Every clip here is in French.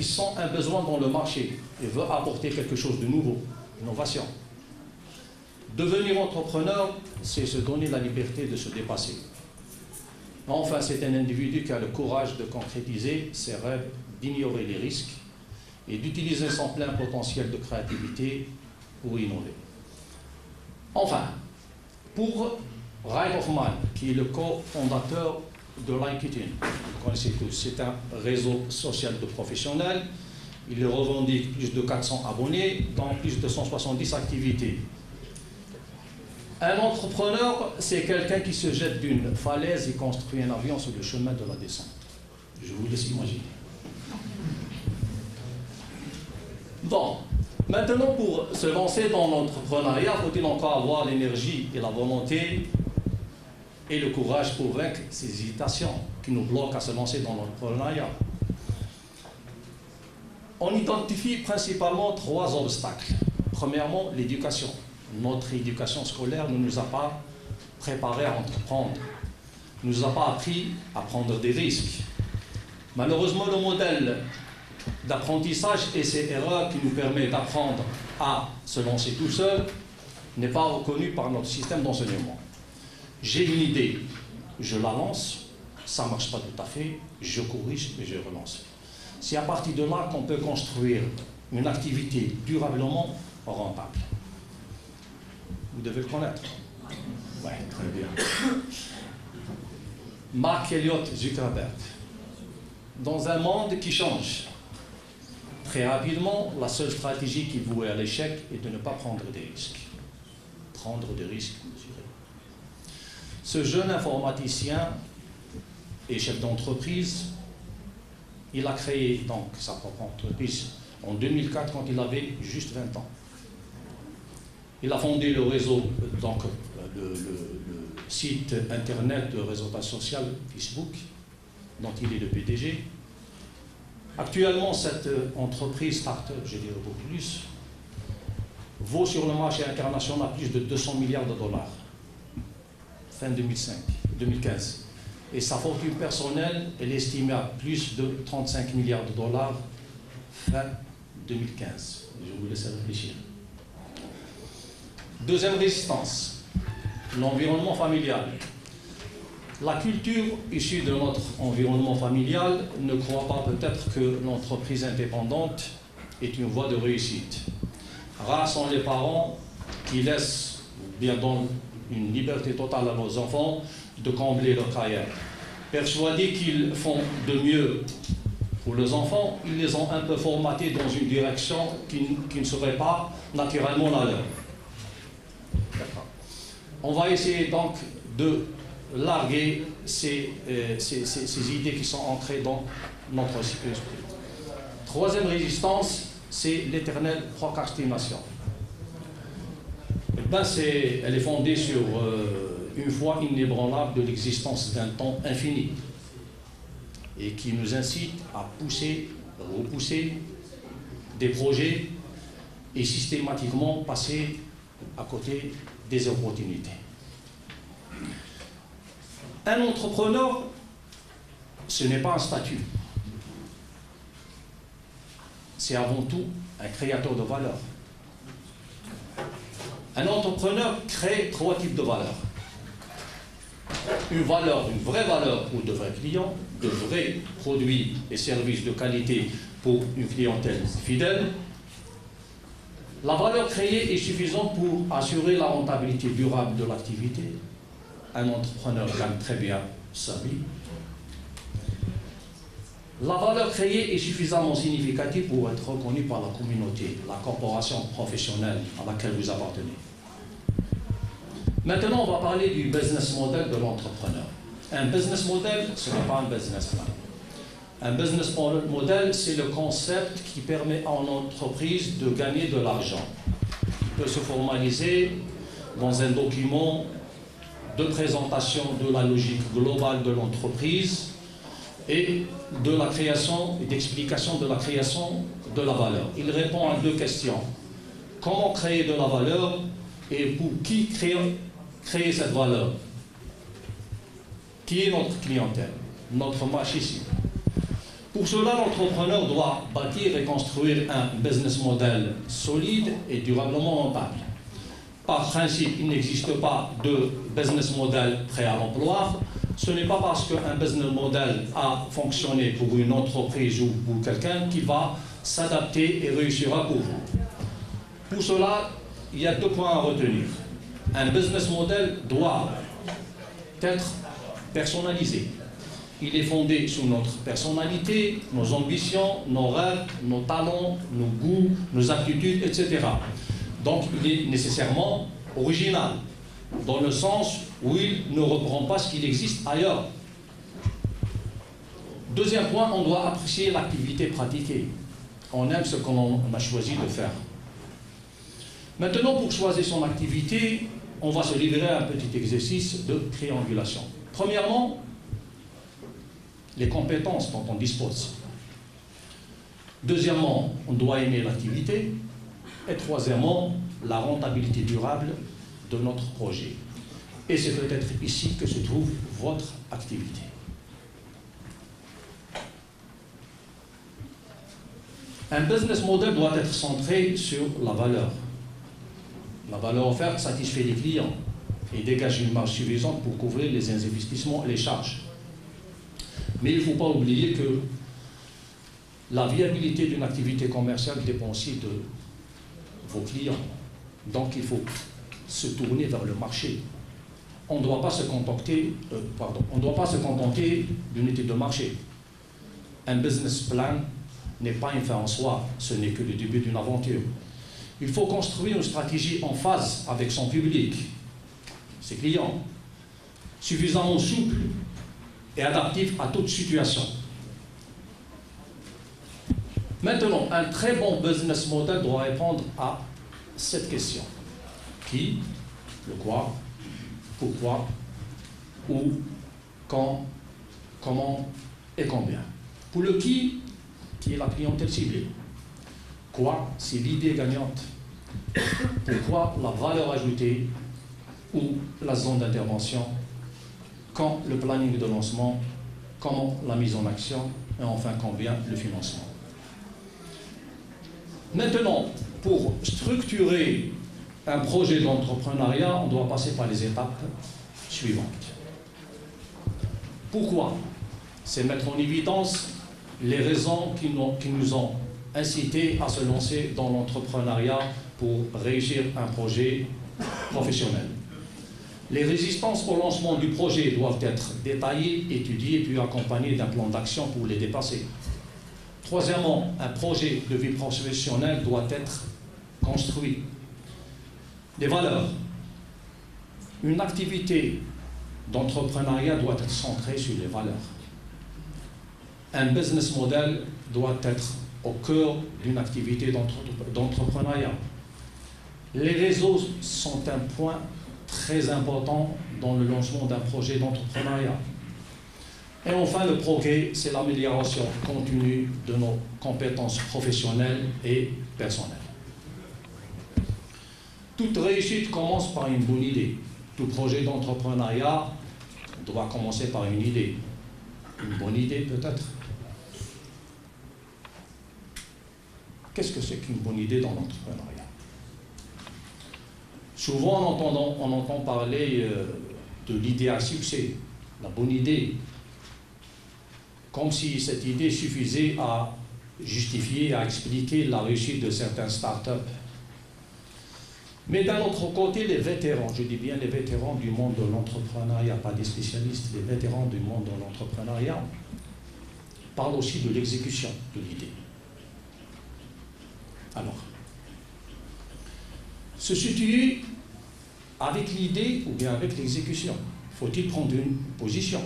qui sent un besoin dans le marché et veut apporter quelque chose de nouveau, innovation. Devenir entrepreneur, c'est se donner la liberté de se dépasser. Enfin, c'est un individu qui a le courage de concrétiser ses rêves, d'ignorer les risques et d'utiliser son plein potentiel de créativité pour innover. Enfin, pour Ray Hoffman, qui est le cofondateur de LinkedIn, vous connaissez tous, c'est un réseau social de professionnels. Il revendique plus de 400 abonnés dans plus de 170 activités. Un entrepreneur, c'est quelqu'un qui se jette d'une falaise et construit un avion sur le chemin de la descente. Je vous laisse imaginer. Bon, maintenant pour se lancer dans l'entrepreneuriat, faut-il encore avoir l'énergie et la volonté et le courage pour vaincre ces hésitations qui nous bloquent à se lancer dans l'entrepreneuriat. On identifie principalement 3 obstacles. Premièrement, l'éducation. Notre éducation scolaire ne nous a pas préparés à entreprendre, ne nous a pas appris à prendre des risques. Malheureusement, le modèle d'apprentissage et ces erreurs qui nous permettent d'apprendre à se lancer tout seul n'est pas reconnu par notre système d'enseignement. J'ai une idée, je la lance, ça ne marche pas tout à fait, je corrige et je relance. C'est à partir de là qu'on peut construire une activité durablement rentable. Vous devez le connaître. Oui, très bien. Mark Elliott Zuckerberg. Dans un monde qui change très rapidement, la seule stratégie qui vouait à l'échec est de ne pas prendre des risques. Prendre des risques mesurés. Ce jeune informaticien et chef d'entreprise, il a créé donc sa propre entreprise en 2004 quand il avait juste 20 ans. Il a fondé le réseau, donc le site internet, le réseau social Facebook, dont il est le PDG. Actuellement, cette entreprise start-up, je dirais beaucoup plus, vaut sur le marché international plus de 200 milliards de dollars, fin 2015. Et sa fortune personnelle, elle est estimée à plus de 35 milliards de dollars, fin 2015. Je vous laisse réfléchir. Deuxième résistance, l'environnement familial. La culture issue de notre environnement familial ne croit pas peut-être que l'entreprise indépendante est une voie de réussite. Rares sont les parents qui laissent, bien donnent une liberté totale à nos enfants de combler leur carrière. Persuadés qu'ils font de mieux pour les enfants, ils les ont un peu formatés dans une direction qui ne serait pas naturellement la leur. On va essayer donc de larguer ces idées qui sont ancrées dans notre esprit. Troisième résistance, c'est l'éternelle procrastination. Elle est fondée sur une foi inébranlable de l'existence d'un temps infini et qui nous incite à repousser des projets et systématiquement passer à côté des opportunités. Un entrepreneur, ce n'est pas un statut. C'est avant tout un créateur de valeur. Un entrepreneur crée 3 types de valeurs. Une vraie valeur pour de vrais clients, de vrais produits et services de qualité pour une clientèle fidèle. La valeur créée est suffisante pour assurer la rentabilité durable de l'activité. Un entrepreneur gagne très bien sa vie. La valeur créée est suffisamment significative pour être reconnue par la communauté, la corporation professionnelle à laquelle vous appartenez. Maintenant, on va parler du business model de l'entrepreneur. Un business model, ce n'est pas un business plan. Un business model, c'est le concept qui permet à une entreprise de gagner de l'argent. Il peut se formaliser dans un document de présentation de la logique globale de l'entreprise et de la création et d'explication de la création de la valeur. Il répond à 2 questions. Comment créer de la valeur et pour qui créer cette valeur? Qui est notre clientèle, notre marché cible? Pour cela, l'entrepreneur doit bâtir et construire un business model solide et durablement rentable. Par principe, il n'existe pas de business model prêt à l'emploi. Ce n'est pas parce qu'un business model a fonctionné pour une entreprise ou pour quelqu'un qu'il va s'adapter et réussira pour vous. Pour cela, il y a 2 points à retenir. Un business model doit être personnalisé. Il est fondé sur notre personnalité, nos ambitions, nos rêves, nos talents, nos goûts, nos aptitudes, etc. Donc, il est nécessairement original, dans le sens où il ne reprend pas ce qu'il existe ailleurs. Deuxième point, on doit apprécier l'activité pratiquée. On aime ce qu'on a choisi de faire. Maintenant, pour choisir son activité, on va se livrer à un petit exercice de triangulation. Premièrement, les compétences dont on dispose. Deuxièmement, on doit aimer l'activité. Et troisièmement, la rentabilité durable de notre projet. Et c'est peut-être ici que se trouve votre activité. Un business model doit être centré sur la valeur. La valeur offerte satisfait les clients et dégage une marge suffisante pour couvrir les investissements et les charges. Mais il ne faut pas oublier que la viabilité d'une activité commerciale dépend aussi de vos clients. Donc il faut se tourner vers le marché. On ne doit pas se contenter d'une étude de marché. Un business plan n'est pas une fin en soi, ce n'est que le début d'une aventure. Il faut construire une stratégie en phase avec son public, ses clients, suffisamment souple et adaptif à toute situation. Maintenant, un très bon business model doit répondre à cette question. Qui, le quoi, pourquoi, où, quand, comment et combien. Pour le qui est la clientèle ciblée. Quoi, c'est l'idée gagnante. Pourquoi, la valeur ajoutée ou la zone d'intervention. Quand, le planning de lancement. Comment, la mise en action. Et enfin, combien, le financement. Maintenant, pour structurer un projet d'entrepreneuriat, on doit passer par les étapes suivantes. Pourquoi? C'est mettre en évidence les raisons qui nous ont incités à se lancer dans l'entrepreneuriat pour réussir un projet professionnel. Les résistances au lancement du projet doivent être détaillées, étudiées, puis accompagnées d'un plan d'action pour les dépasser. Troisièmement, un projet de vie professionnelle doit être construit. Des valeurs. Une activité d'entrepreneuriat doit être centrée sur les valeurs. Un business model doit être au cœur d'une activité d'entrepreneuriat. Les réseaux sont un point très important dans le lancement d'un projet d'entrepreneuriat. Et enfin, le progrès, c'est l'amélioration continue de nos compétences professionnelles et personnelles. Toute réussite commence par une bonne idée. Tout projet d'entrepreneuriat doit commencer par une idée. Une bonne idée, peut-être. Qu'est-ce que c'est qu'une bonne idée dans l'entrepreneuriat? Souvent, on entend parler de l'idée à succès, la bonne idée, comme si cette idée suffisait à justifier, à expliquer la réussite de certaines startups. Mais d'un autre côté, les vétérans, je dis bien les vétérans du monde de l'entrepreneuriat, pas des spécialistes, les vétérans du monde de l'entrepreneuriat, parlent aussi de l'exécution de l'idée. Alors, se situer avec l'idée ou bien avec l'exécution, faut-il prendre une position?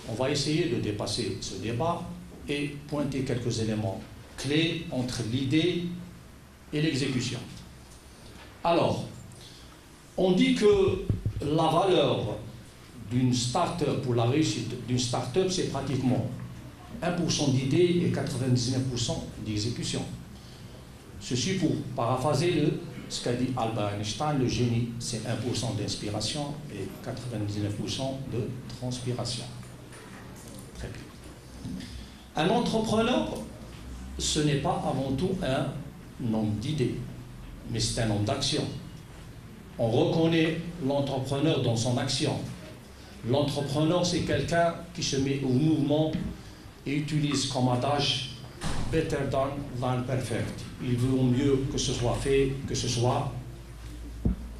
On va essayer de dépasser ce débat et pointer quelques éléments clés entre l'idée et l'exécution. Alors, on dit que la valeur d'une start-up, pour la réussite d'une start-up, c'est pratiquement 1% d'idées et 99% d'exécution. Ceci pour paraphraser ce qu'a dit Albert Einstein, le génie, c'est 1% d'inspiration et 99% de transpiration. Très bien. Un entrepreneur, ce n'est pas avant tout un homme d'idées, mais c'est un homme d'action. On reconnaît l'entrepreneur dans son action. L'entrepreneur, c'est quelqu'un qui se met au mouvement et utilise comme adage « better done than perfect ». Il vaut mieux que ce soit fait, que ce soit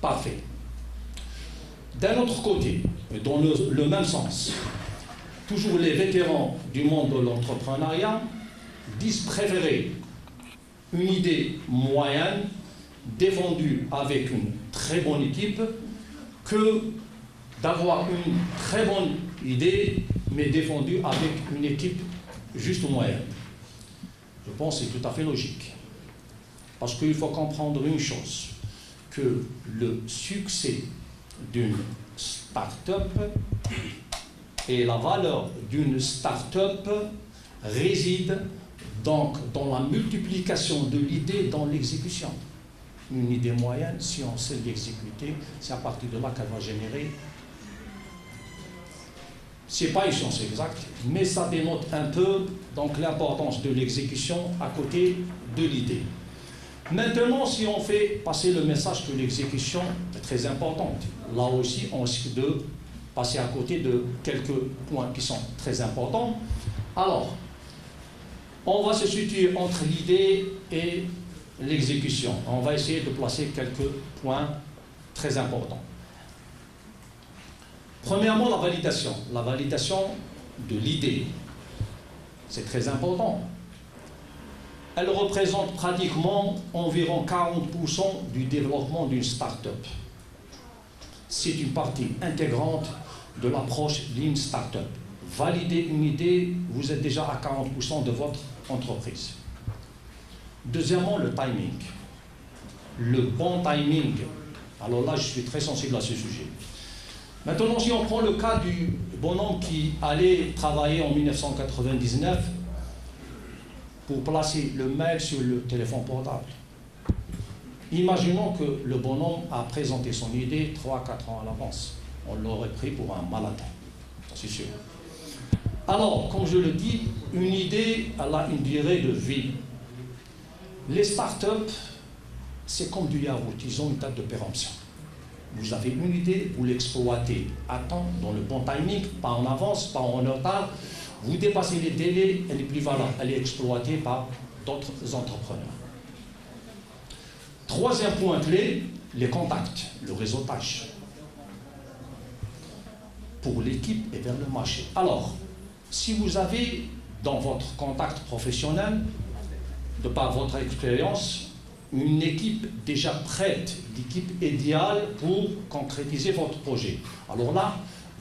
parfait. D'un autre côté, dans le même sens, toujours les vétérans du monde de l'entrepreneuriat disent préférer une idée moyenne défendue avec une très bonne équipe que d'avoir une très bonne idée mais défendue avec une équipe juste moyenne. Je pense que c'est tout à fait logique. Parce qu'il faut comprendre une chose, que le succès d'une start-up et la valeur d'une start-up réside donc dans la multiplication de l'idée dans l'exécution. Une idée moyenne, si on sait l'exécuter, c'est à partir de là qu'elle va générer. Ce n'est pas une science exacte, mais ça dénote un peu donc l'importance de l'exécution à côté de l'idée. Maintenant, si on fait passer le message que l'exécution est très importante, là aussi on risque de passer à côté de quelques points qui sont très importants. Alors, on va se situer entre l'idée et l'exécution. On va essayer de placer quelques points très importants. Premièrement, la validation. La validation de l'idée. C'est très important. Elle représente pratiquement environ 40% du développement d'une start-up. C'est une partie intégrante de l'approche Lean Startup. Valider une idée, vous êtes déjà à 40% de votre entreprise. Deuxièmement, le timing. Le bon timing. Alors là, je suis très sensible à ce sujet. Maintenant, si on prend le cas du bonhomme qui allait travailler en 1999 pour placer le mail sur le téléphone portable. Imaginons que le bonhomme a présenté son idée 3-4 ans à l'avance. On l'aurait pris pour un malade, c'est sûr. Alors, comme je le dis, une idée, elle a une durée de vie. Les startups, c'est comme du yaourt, ils ont une date de péremption. Vous avez une idée, vous l'exploitez à temps, dans le bon timing, pas en avance, pas en retard. Vous dépassez les délais, elle n'est plus valable, elle est exploitée par d'autres entrepreneurs. Troisième point clé, les contacts, le réseautage. Pour l'équipe et vers le marché. Alors, si vous avez dans votre contact professionnel, de par votre expérience, une équipe déjà prête, l'équipe idéale pour concrétiser votre projet. Alors là,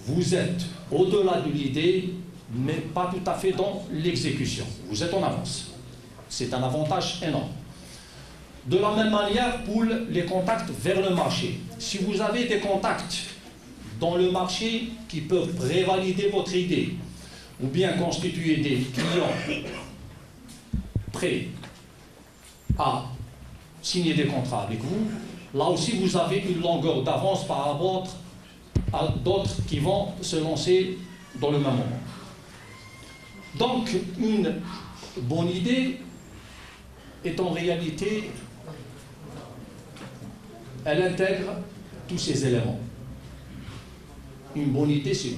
vous êtes au-delà de l'idée, mais pas tout à fait dans l'exécution. Vous êtes en avance. C'est un avantage énorme. De la même manière pour les contacts vers le marché. Si vous avez des contacts dans le marché qui peuvent révalider votre idée, ou bien constituer des clients prêts à signer des contrats avec vous, là aussi vous avez une longueur d'avance par rapport à d'autres qui vont se lancer dans le même moment. Donc, une bonne idée est en réalité, elle intègre tous ces éléments. Une bonne idée, c'est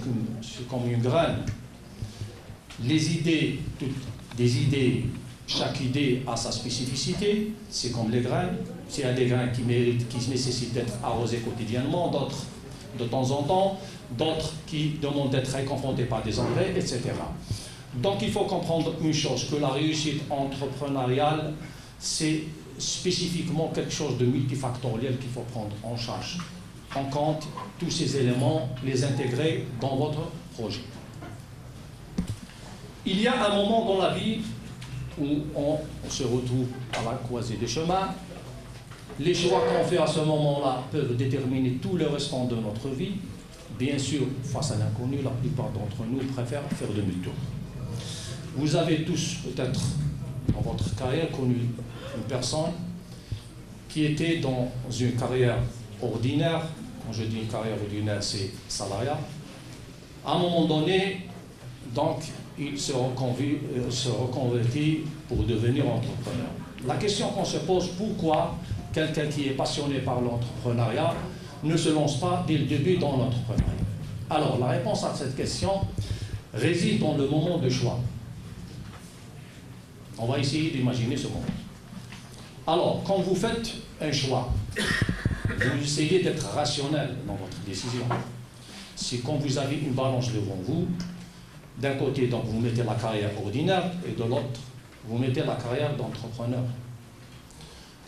comme une graine. Les idées, des idées, chaque idée a sa spécificité, c'est comme les graines. Il y a des graines qui nécessitent d'être arrosées quotidiennement, d'autres de temps en temps, d'autres qui demandent d'être réconfortées par des engrais, etc. Donc il faut comprendre une chose, que la réussite entrepreneuriale, c'est spécifiquement quelque chose de multifactoriel qu'il faut prendre en charge, en compte tous ces éléments, les intégrer dans votre projet. Il y a un moment dans la vie où on se retrouve à la croisée des chemins. Les choix qu'on fait à ce moment-là peuvent déterminer tout le restant de notre vie. Bien sûr, face à l'inconnu, la plupart d'entre nous préfèrent faire demi-tour. Vous avez tous, peut-être, dans votre carrière, connu une personne qui était dans une carrière ordinaire. Quand je dis une carrière ordinaire, c'est salariat. À un moment donné, donc, il se reconvertit pour devenir entrepreneur. La question qu'on se pose, pourquoi quelqu'un qui est passionné par l'entrepreneuriat ne se lance pas dès le début dans l'entrepreneuriat? Alors, la réponse à cette question réside dans le moment de choix. On va essayer d'imaginer ce moment. Alors, quand vous faites un choix, vous essayez d'être rationnel dans votre décision. C'est quand vous avez une balance devant vous, d'un côté, donc, vous mettez la carrière ordinaire, et de l'autre, vous mettez la carrière d'entrepreneur.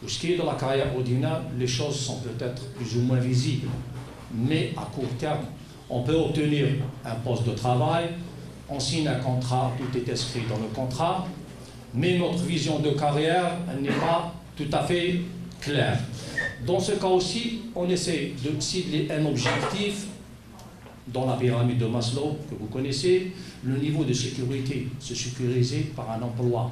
Pour ce qui est de la carrière ordinaire, les choses sont peut-être plus ou moins visibles, mais à court terme, on peut obtenir un poste de travail, on signe un contrat, tout est inscrit dans le contrat, mais notre vision de carrière n'est pas tout à fait claire. Dans ce cas aussi, on essaie de cibler un objectif dans la pyramide de Maslow, que vous connaissez, le niveau de sécurité, se sécuriser par un emploi.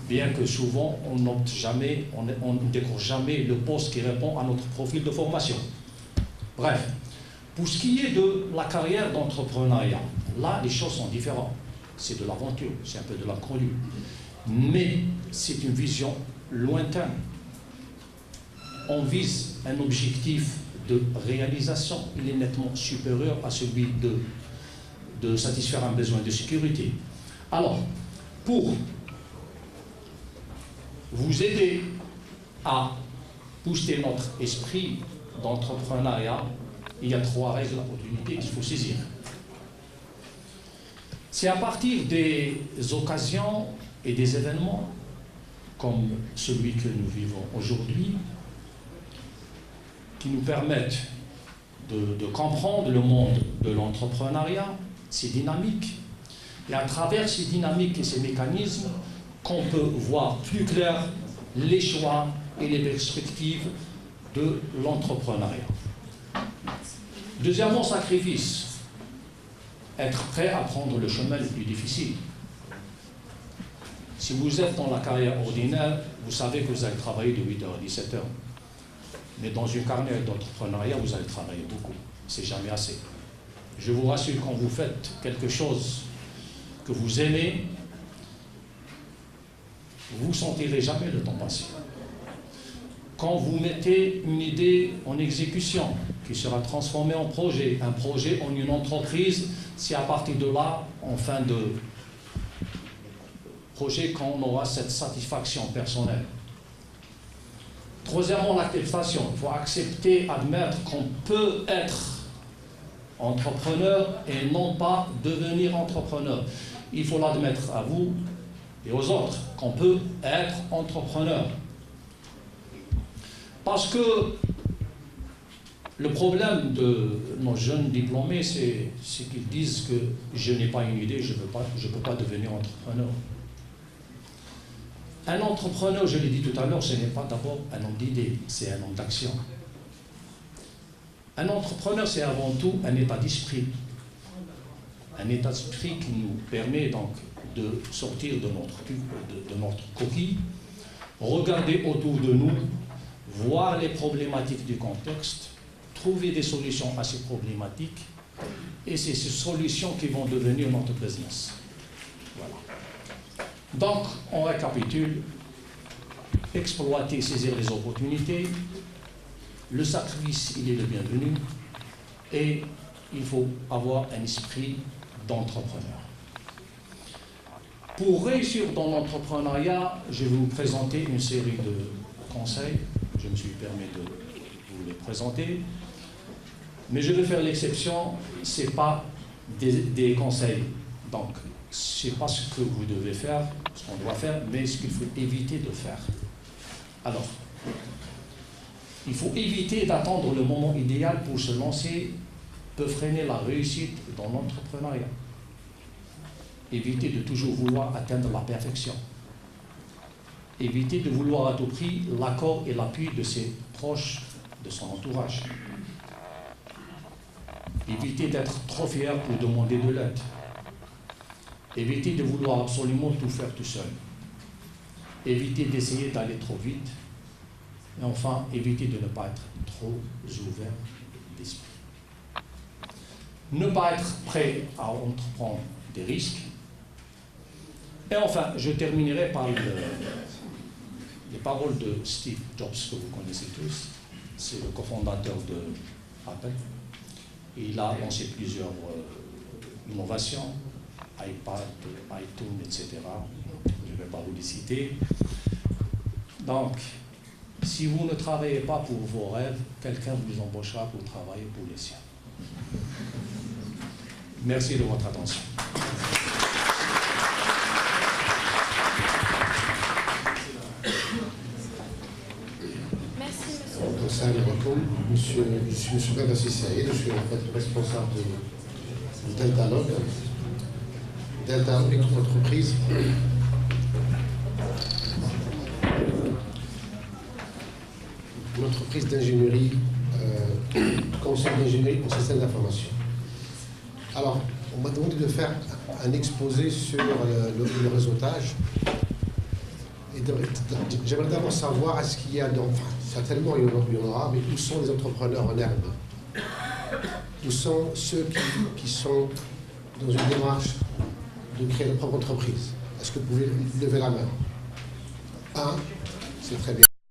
Bien que souvent, on n'opte jamais, on ne décroche jamais le poste qui répond à notre profil de formation. Bref, pour ce qui est de la carrière d'entrepreneuriat, là, les choses sont différentes. C'est de l'aventure, c'est un peu de l'inconnu. Mais c'est une vision lointaine. On vise un objectif de réalisation, il est nettement supérieur à celui de satisfaire un besoin de sécurité. Alors, pour vous aider à booster notre esprit d'entrepreneuriat, il y a 3 règles d'opportunité qu'il faut saisir. C'est à partir des occasions et des événements comme celui que nous vivons aujourd'hui qui nous permettent de comprendre le monde de l'entrepreneuriat, ses dynamiques, et à travers ces dynamiques et ces mécanismes qu'on peut voir plus clair les choix et les perspectives de l'entrepreneuriat. Deuxièmement, sacrifice. Être prêt à prendre le chemin le plus difficile. Si vous êtes dans la carrière ordinaire, vous savez que vous allez travailler de 8h à 17h. Mais dans une carrière d'entrepreneuriat, vous allez travailler beaucoup. C'est jamais assez. Je vous rassure, quand vous faites quelque chose que vous aimez, vous ne sentirez jamais le temps passer. Quand vous mettez une idée en exécution, qui sera transformée en projet, un projet en une entreprise, c'est à partir de là, en fin de projet, qu'on aura cette satisfaction personnelle. Troisièmement, l'acceptation. Il faut accepter, admettre qu'on peut être entrepreneur et non pas devenir entrepreneur. Il faut l'admettre à vous et aux autres qu'on peut être entrepreneur. Parce que le problème de nos jeunes diplômés, c'est qu'ils disent que je n'ai pas une idée, je ne peux pas devenir entrepreneur. Un entrepreneur, je l'ai dit tout à l'heure, ce n'est pas d'abord un homme d'idées, c'est un homme d'action. Un entrepreneur, c'est avant tout un état d'esprit. Un état d'esprit qui nous permet donc de sortir de notre coquille, regarder autour de nous, voir les problématiques du contexte, trouver des solutions à ces problématiques, et c'est ces solutions qui vont devenir notre business. Voilà. Donc, on récapitule, exploiter, saisir les opportunités, le sacrifice, il est le bienvenu, et il faut avoir un esprit d'entrepreneur. Pour réussir dans l'entrepreneuriat, je vais vous présenter une série de conseils. Je me suis permis de vous les présenter. Mais je vais faire l'exception, ce n'est pas des conseils. Donc, ce n'est pas ce que vous devez faire, ce qu'on doit faire, mais ce qu'il faut éviter de faire. Alors, il faut éviter d'attendre le moment idéal pour se lancer, peut freiner la réussite dans l'entrepreneuriat. Éviter de toujours vouloir atteindre la perfection. Éviter de vouloir à tout prix l'accord et l'appui de ses proches, de son entourage. Éviter d'être trop fier pour demander de l'aide. Éviter de vouloir absolument tout faire tout seul. Éviter d'essayer d'aller trop vite. Et enfin, éviter de ne pas être trop ouvert d'esprit. Ne pas être prêt à entreprendre des risques. Et enfin, je terminerai par les paroles de Steve Jobs, que vous connaissez tous. C'est le cofondateur de Apple. Il a lancé plusieurs innovations, iPad, iTunes, etc. Je ne vais pas vous les citer. Donc, si vous ne travaillez pas pour vos rêves, quelqu'un vous embauchera pour travailler pour les siens. Merci de votre attention. Merci, monsieur. Je suis M. Gadassi Saïd, je suis en fait responsable de Delta Log. Delta Log est une entreprise d'ingénierie, conseil d'ingénierie en système d'information. Alors, on m'a demandé de faire un exposé sur le réseautage. J'aimerais d'abord savoir, est-ce qu'il y a, certainement il y en aura, mais où sont les entrepreneurs en herbe? Où sont ceux qui sont dans une démarche de créer leur propre entreprise? Est-ce que vous pouvez lever la main? Un, c'est très bien.